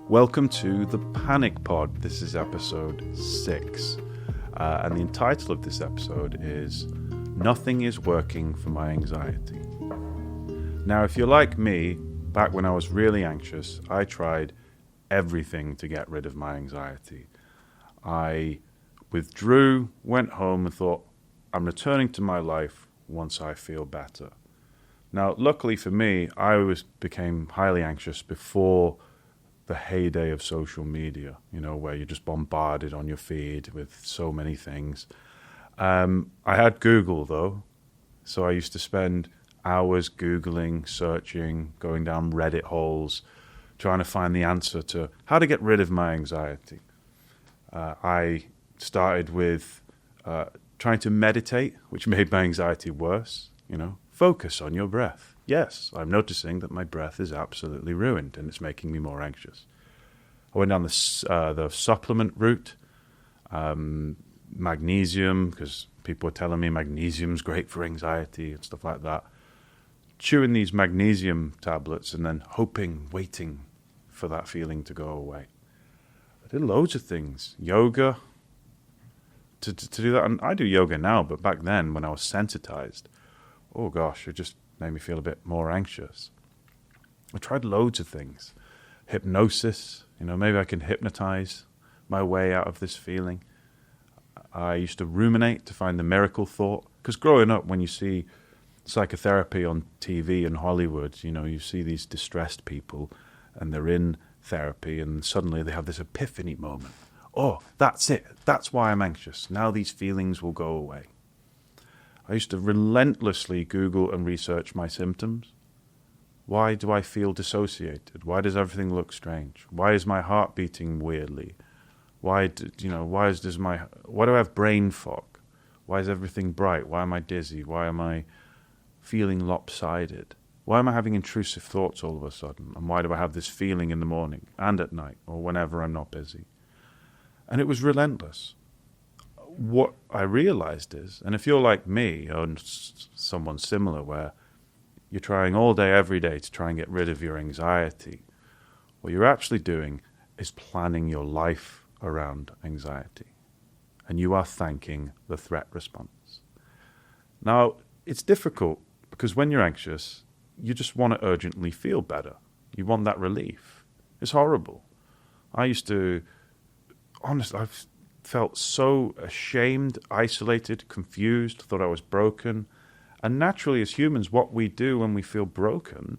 Welcome to the Panic Pod. This is episode 6. And the title of this episode is Nothing is Working for My Anxiety. Now, if you're like me, back when I was really anxious, I tried everything to get rid of my anxiety. I withdrew, went home and thought, I'm returning to my life once I feel better. Now, luckily for me, I became highly anxious before the heyday of social media, where you're just bombarded on your feed with so many things. I had Google, though, so I used to spend hours Googling, searching, going down Reddit holes, trying to find the answer to how to get rid of my anxiety. I started with trying to meditate, which made my anxiety worse. Focus on your breath. Yes, I'm noticing that my breath is absolutely ruined and it's making me more anxious. I went down the supplement route, magnesium, because people were telling me magnesium's great for anxiety and stuff like that. Chewing these magnesium tablets and then waiting for that feeling to go away. I did loads of things. Yoga, to do that. And I do yoga now, but back then when I was sensitized, oh gosh, it just made me feel a bit more anxious. I tried loads of things. Hypnosis, maybe I can hypnotize my way out of this feeling. I used to ruminate to find the miracle thought. Because growing up, when you see psychotherapy on TV in Hollywood, you see these distressed people and they're in therapy and suddenly they have this epiphany moment. Oh, that's it. That's why I'm anxious. Now these feelings will go away. I used to relentlessly Google and research my symptoms. Why do I feel dissociated? Why does everything look strange? Why is my heart beating weirdly? Why do I have brain fog? Why is everything bright? Why am I dizzy? Why am I feeling lopsided? Why am I having intrusive thoughts all of a sudden? And why do I have this feeling in the morning and at night or whenever I'm not busy? And it was relentless. What I realized is, and if you're like me or someone similar where you're trying all day, every day to try and get rid of your anxiety, what you're actually doing is planning your life around anxiety. And you are thanking the threat response. Now, it's difficult because when you're anxious, you just want to urgently feel better. You want that relief. It's horrible. Honestly, I've felt so ashamed, isolated, confused, thought I was broken. And naturally, as humans, what we do when we feel broken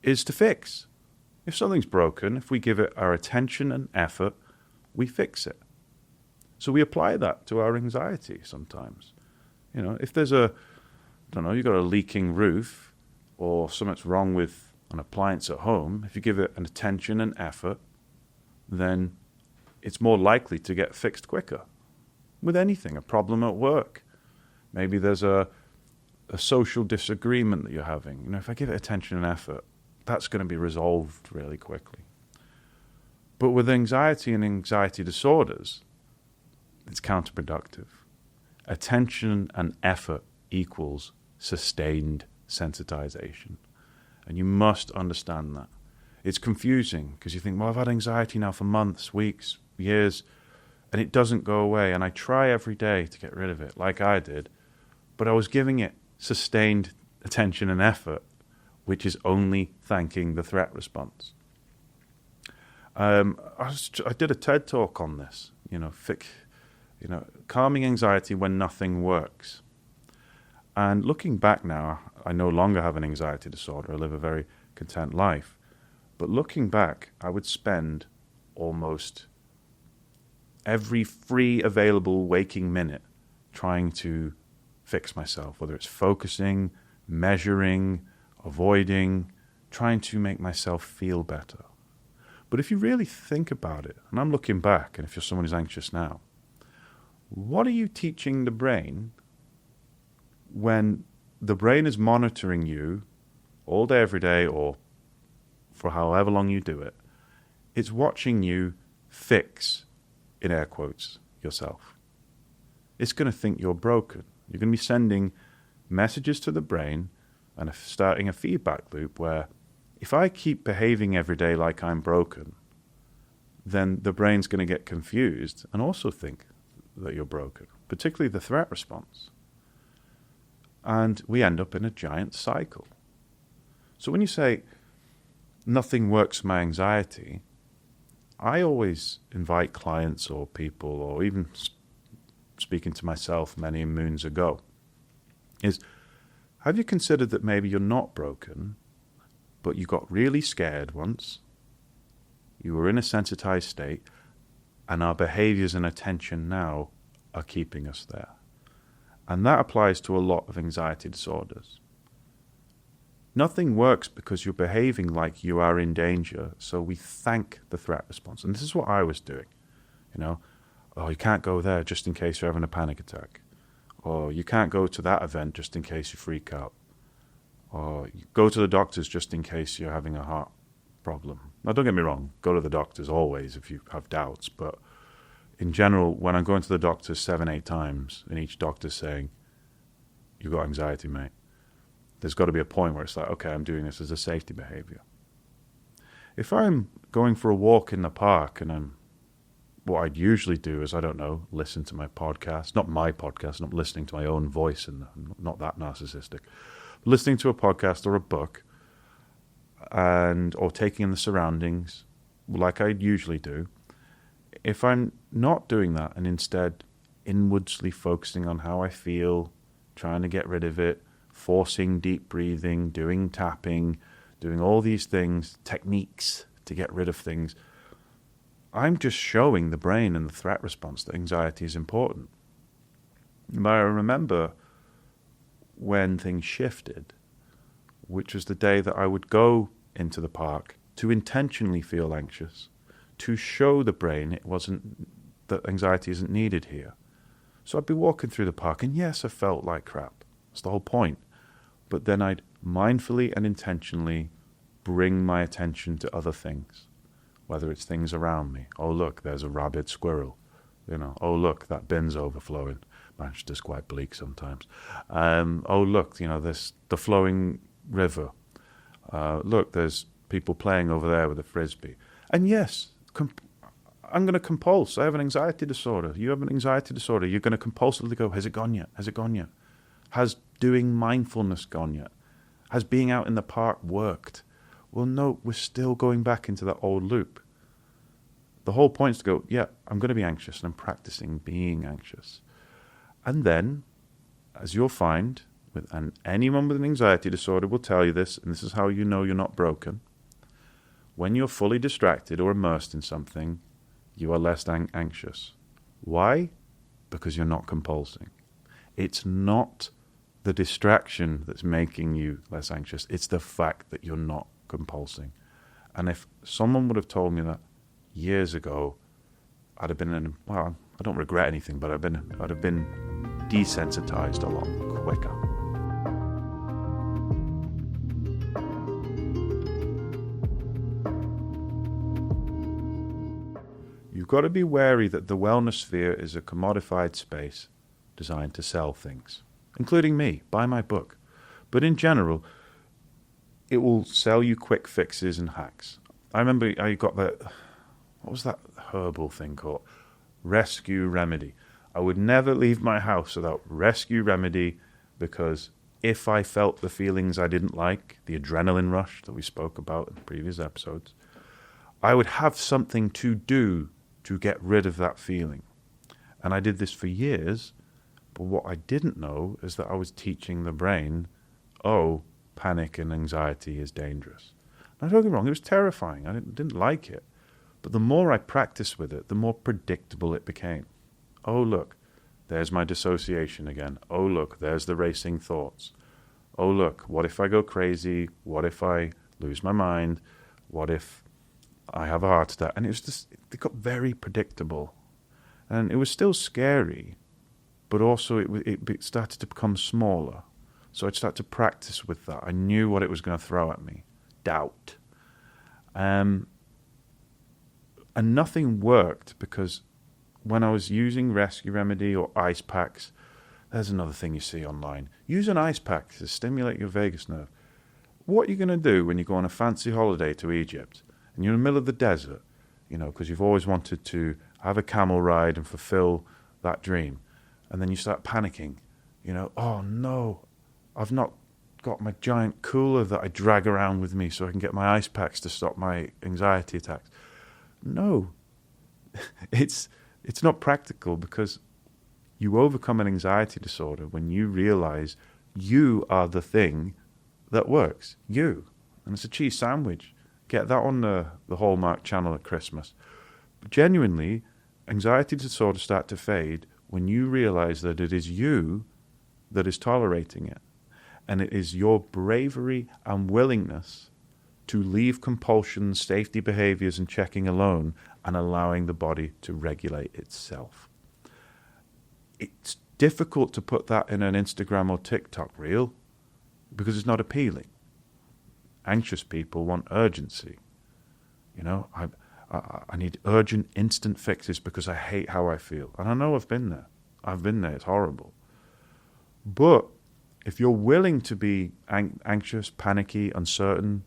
is to fix. If something's broken, if we give it our attention and effort, we fix it. So we apply that to our anxiety sometimes. If there's you've got a leaking roof or something's wrong with an appliance at home, if you give it an attention and effort, then it's more likely to get fixed quicker. With anything, a problem at work. Maybe there's a social disagreement that you're having. If I give it attention and effort, that's going to be resolved really quickly. But with anxiety and anxiety disorders, it's counterproductive. Attention and effort equals sustained sensitization. And you must understand that. It's confusing because you think, well, I've had anxiety now for months, weeks, years, and it doesn't go away. And I try every day to get rid of it, like I did, but I was giving it sustained attention and effort, which is only thanking the threat response. I did a TED talk on this, calming anxiety when nothing works. And looking back now, I no longer have an anxiety disorder. I live a very content life. But looking back, I would spend almost every free available waking minute trying to fix myself, whether it's focusing, measuring, avoiding, trying to make myself feel better. But if you really think about it, and I'm looking back, and if you're someone who's anxious now, what are you teaching the brain when the brain is monitoring you all day, every day, or for however long you do it? It's watching you fix, in air quotes, yourself. It's going to think you're broken. You're going to be sending messages to the brain and starting a feedback loop where if I keep behaving every day like I'm broken, then the brain's going to get confused and also think that you're broken, particularly the threat response. And we end up in a giant cycle. So when you say, nothing works my anxiety, I always invite clients or people, or even speaking to myself many moons ago, is, have you considered that maybe you're not broken, but you got really scared once, you were in a sensitized state, and our behaviors and attention now are keeping us there? And that applies to a lot of anxiety disorders. Nothing works because you're behaving like you are in danger, so we thank the threat response. And this is what I was doing. Oh, you can't go there just in case you're having a panic attack. Or you can't go to that event just in case you freak out. Or you go to the doctors just in case you're having a heart problem. Now, don't get me wrong, go to the doctors always if you have doubts, but in general, when I'm going to the doctors 7, 8 times, and each doctor's saying, you've got anxiety, mate, there's got to be a point where it's like, okay, I'm doing this as a safety behavior. If I'm going for a walk in the park and what I'd usually do is, I don't know, listen to my podcast, not my podcast, not listening to my own voice, and not that narcissistic, listening to a podcast or a book, or taking in the surroundings like I'd usually do. If I'm not doing that and instead inwardly focusing on how I feel, trying to get rid of it, forcing deep breathing, doing tapping, doing all these things, techniques to get rid of things, I'm just showing the brain and the threat response that anxiety is important. But I remember when things shifted, which was the day that I would go into the park to intentionally feel anxious, to show the brain that anxiety isn't needed here. So I'd be walking through the park, and yes, I felt like crap. That's the whole point. But then I'd mindfully and intentionally bring my attention to other things, whether it's things around me. Oh, look, there's a rabid squirrel. Oh, look, that bin's overflowing. Manchester's quite bleak sometimes. Oh, look, there's the flowing river. Look, there's people playing over there with a frisbee. And yes, I'm going to compulse. I have an anxiety disorder. You have an anxiety disorder. You're going to compulsively go, has it gone yet? Has it gone yet? Has doing mindfulness gone yet? Has being out in the park worked? Well, no, we're still going back into that old loop. The whole point is to go, yeah, I'm going to be anxious, and I'm practicing being anxious. And then, as you'll find, and anyone with an anxiety disorder will tell you this, and this is how you know you're not broken, when you're fully distracted or immersed in something, you are less anxious. Why? Because you're not compulsing. It's not the distraction that's making you less anxious. It's the fact that you're not compulsing. And if someone would have told me that years ago, I'd have been I don't regret anything, but I'd have been desensitized a lot quicker. You've got to be wary that the wellness sphere is a commodified space designed to sell things, including me. Buy my book. But in general, it will sell you quick fixes and hacks. I remember I got what was that herbal thing called? Rescue Remedy. I would never leave my house without Rescue Remedy, because if I felt the feelings I didn't like, the adrenaline rush that we spoke about in previous episodes, I would have something to do to get rid of that feeling. And I did this for years, but what I didn't know is that I was teaching the brain, panic and anxiety is dangerous. Now, don't get me wrong, it was terrifying. I didn't like it. But the more I practiced with it, the more predictable it became. Oh, look, there's my dissociation again. Oh, look, there's the racing thoughts. Oh, look, what if I go crazy? What if I lose my mind? What if I have a heart attack? And it got very predictable. And it was still scary, but also it started to become smaller. So I'd start to practice with that. I knew what it was going to throw at me. Doubt. And nothing worked, because when I was using Rescue Remedy or ice packs, there's another thing you see online. Use an ice pack to stimulate your vagus nerve. What are you going to do when you go on a fancy holiday to Egypt and you're in the middle of the desert? because you've always wanted to have a camel ride and fulfill that dream. And then you start panicking, oh no, I've not got my giant cooler that I drag around with me so I can get my ice packs to stop my anxiety attacks. No, it's not practical, because you overcome an anxiety disorder when you realize you are the thing that works. You. And it's a cheese sandwich. Get that on the Hallmark Channel at Christmas. But genuinely, anxiety disorders start to fade when you realize that it is you that is tolerating it. And it is your bravery and willingness to leave compulsions, safety behaviors, and checking alone, and allowing the body to regulate itself. It's difficult to put that in an Instagram or TikTok reel because it's not appealing. Anxious people want urgency. I need urgent, instant fixes because I hate how I feel. And I know I've been there. It's horrible. But if you're willing to be anxious, panicky, uncertain,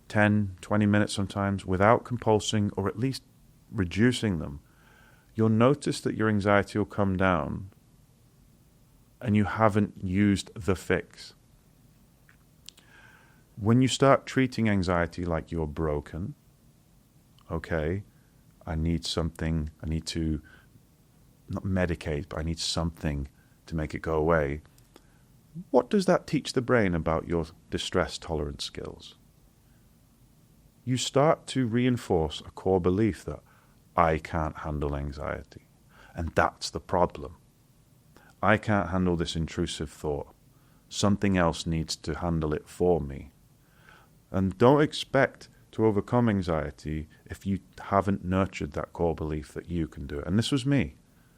10, 20 minutes sometimes, without compulsing or at least reducing them, you'll notice that your anxiety will come down and you haven't used the fix. When you start treating anxiety like you're broken, okay, I need to not medicate, but I need something to make it go away. What does that teach the brain about your distress tolerance skills? You start to reinforce a core belief that I can't handle anxiety. And that's the problem. I can't handle this intrusive thought. Something else needs to handle it for me. And don't expect to overcome anxiety if you haven't nurtured that core belief that you can do it. And this was me.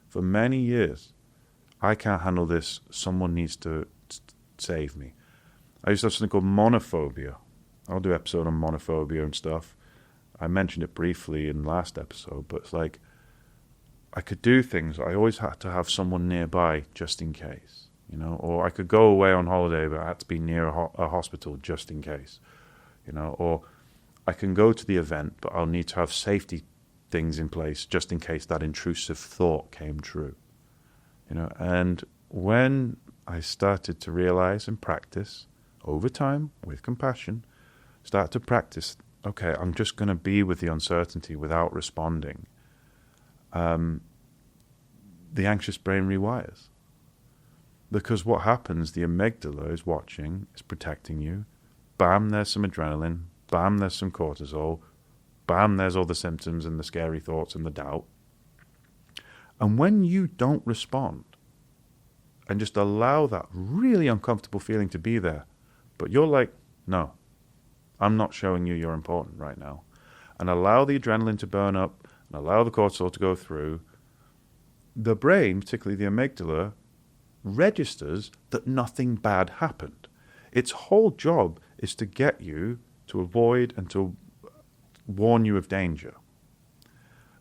For many years, I can't handle this. Someone needs to save me. I used to have something called monophobia. I'll do an episode on monophobia and stuff. I mentioned it briefly in the last episode, but it's like I could do things. I always had to have someone nearby just in case, or I could go away on holiday, but I had to be near a hospital just in case, or I can go to the event, but I'll need to have safety things in place just in case that intrusive thought came true, and when I started to realize and practice over time with compassion, start to practice, okay, I'm just going to be with the uncertainty without responding. The anxious brain rewires. Because what happens, the amygdala is watching, is protecting you. Bam, there's some adrenaline. Bam, there's some cortisol. Bam, there's all the symptoms and the scary thoughts and the doubt. And when you don't respond and just allow that really uncomfortable feeling to be there, but you're like, no, I'm not showing you you're important right now, and allow the adrenaline to burn up and allow the cortisol to go through, the brain, particularly the amygdala, registers that nothing bad happened. Its whole job is to get you to avoid and to warn you of danger.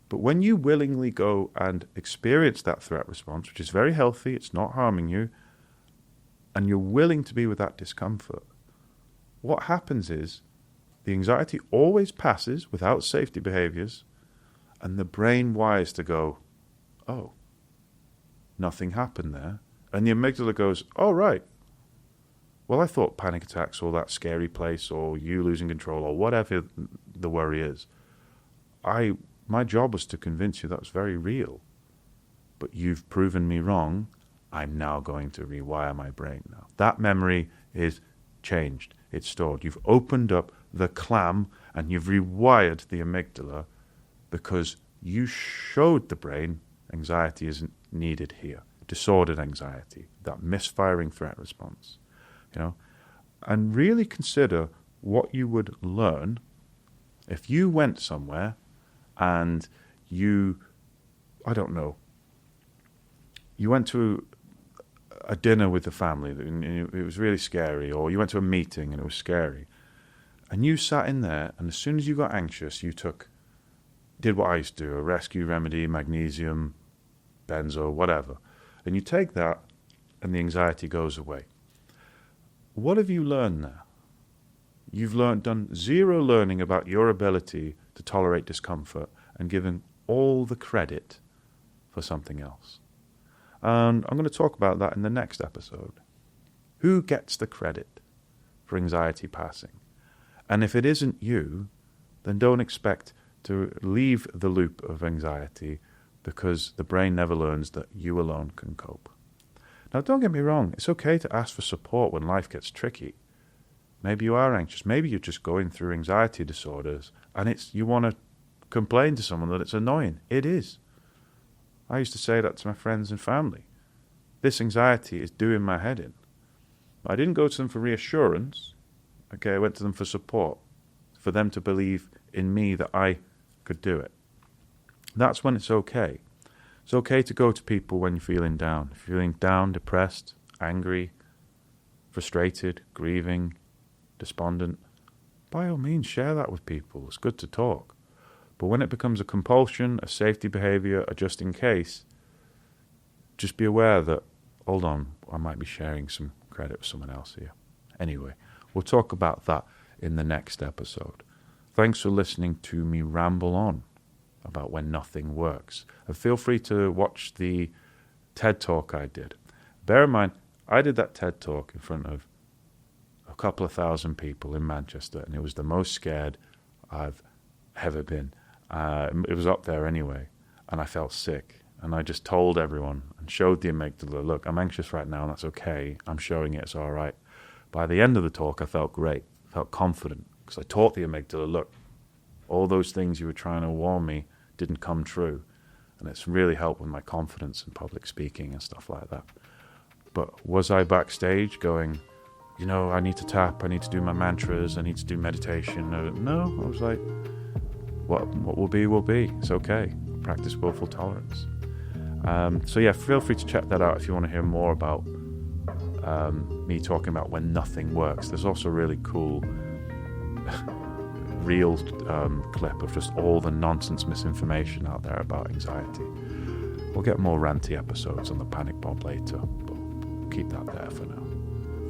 But when you willingly go and experience that threat response, which is very healthy, it's not harming you, and you're willing to be with that discomfort, what happens is the anxiety always passes without safety behaviors, and the brain wires to go, oh, nothing happened there. And the amygdala goes, oh, right. Well, I thought panic attacks or that scary place or you losing control or whatever the worry is. My job was to convince you that was very real. But you've proven me wrong. I'm now going to rewire my brain now. That memory is changed. It's stored. You've opened up the clam and you've rewired the amygdala because you showed the brain anxiety isn't needed here. Disordered anxiety, that misfiring threat response, and really consider what you would learn if you went somewhere and you went to a dinner with the family and it was really scary, or you went to a meeting and it was scary, and you sat in there, and as soon as you got anxious, you did what I used to do, a rescue remedy, magnesium, benzo, whatever. And you take that, and the anxiety goes away. What have you learned there? You've done zero learning about your ability to tolerate discomfort and giving all the credit for something else. And I'm going to talk about that in the next episode. Who gets the credit for anxiety passing? And if it isn't you, then don't expect to leave the loop of anxiety, because the brain never learns that you alone can cope. Now, don't get me wrong, it's okay to ask for support when life gets tricky. Maybe you are anxious, maybe you're just going through anxiety disorders, and you want to complain to someone that it's annoying. It is. I used to say that to my friends and family. This anxiety is doing my head in. I didn't go to them for reassurance. Okay, I went to them for support, for them to believe in me that I could do it. That's when it's okay. It's okay to go to people when you're feeling down. If you're feeling down, depressed, angry, frustrated, grieving, despondent, by all means share that with people. It's good to talk. But when it becomes a compulsion, a safety behavior, a just in case, just be aware that, hold on, I might be sharing some credit with someone else here. Anyway, we'll talk about that in the next episode. Thanks for listening to me ramble on about when nothing works. And feel free to watch the TED Talk I did. Bear in mind, I did that TED Talk in front of a couple of thousand people in Manchester, and it was the most scared I've ever been. It was up there anyway, and I felt sick. And I just told everyone and showed the amygdala, look, I'm anxious right now, and that's okay. I'm showing it, it's all right. By the end of the talk, I felt great, felt confident, because I taught the amygdala, look, all those things you were trying to warn me didn't come true. And it's really helped with my confidence in public speaking and stuff like that. But was I backstage going, I need to tap, I need to do my mantras, I need to do meditation? No, I was like, what will be, will be. It's okay. Practice willful tolerance. So yeah, feel free to check that out if you want to hear more about me talking about when nothing works. There's also a really cool real clip of just all the nonsense misinformation out there about anxiety. We'll get more ranty episodes on the Panic Pod later, but we'll keep that there for now.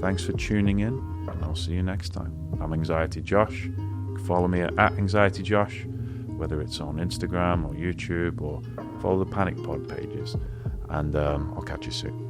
Thanks for tuning in, and I'll see you next time. I'm AnxietyJosh. You can follow me at AnxietyJosh, whether it's on Instagram or YouTube, or follow the Panic Pod pages. And I'll catch you soon.